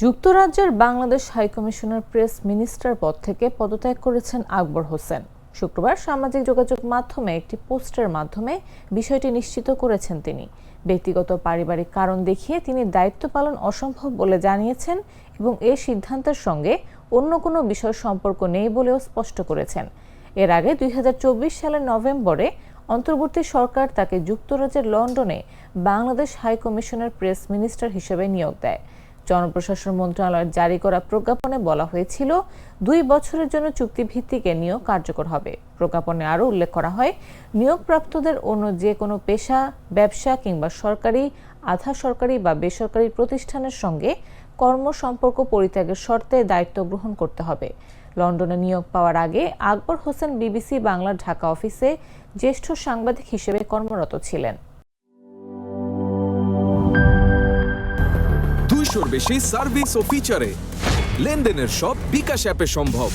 যুক্তরাজ্যের Bangladesh high commissioner press minister পদ থেকে পদত্যাগ করেছেন আকবর হোসেন। শুক্রবার সামাজিক যোগাযোগ মাধ্যমে একটি পোস্টের মাধ্যমে বিষয়টি নিশ্চিত করেছেন তিনি। ব্যক্তিগত পারিবারিক কারণ দেখিয়ে তিনি দায়িত্ব পালন অসম্ভব বলে জানিয়েছেন এবং এ সিদ্ধান্তের সঙ্গে অন্য কোনো বিষয় সম্পর্ক নেই বলেও স্পষ্ট করেছেন। এর আগে 2024 সালের নভেম্বরে অন্তর্বর্তী সরকার তাকে যুক্তরাজ্যের লন্ডনে বাংলাদেশ হাইকমিশনার প্রেস মিনিস্টার হিসেবে নিয়োগ দেয়। জনপ্রশাসন মন্ত্রণালয়ের জারি করা প্রজ্ঞাপনে বলা হয়েছিল 2 বছরের জন্য চুক্তিভিত্তিক নিয়োগ কার্যকর হবে। প্রজ্ঞাপনে আরও উল্লেখ করা হয়, নিয়োগপ্রাপ্তদের অন্য যে কোনো পেশা, ব্যবসা কিংবা সরকারি, আধা সরকারি বা বেসরকারি প্রতিষ্ঠানের সঙ্গে কর্মসম্পর্ক পরিত্যাগের শর্তে দায়িত্ব গ্রহণ করতে হবে। লন্ডনে নিয়োগ পাওয়ার আগে আকবর হোসেন বিবিসি বাংলার ঢাকা অফিসে জ্যেষ্ঠ সাংবাদিক হিসেবে কর্মরত ছিলেন। 200-র বেশি সার্ভিস ও ফিচারে লেনদেনের সব বিকাশ অ্যাপে সম্ভব।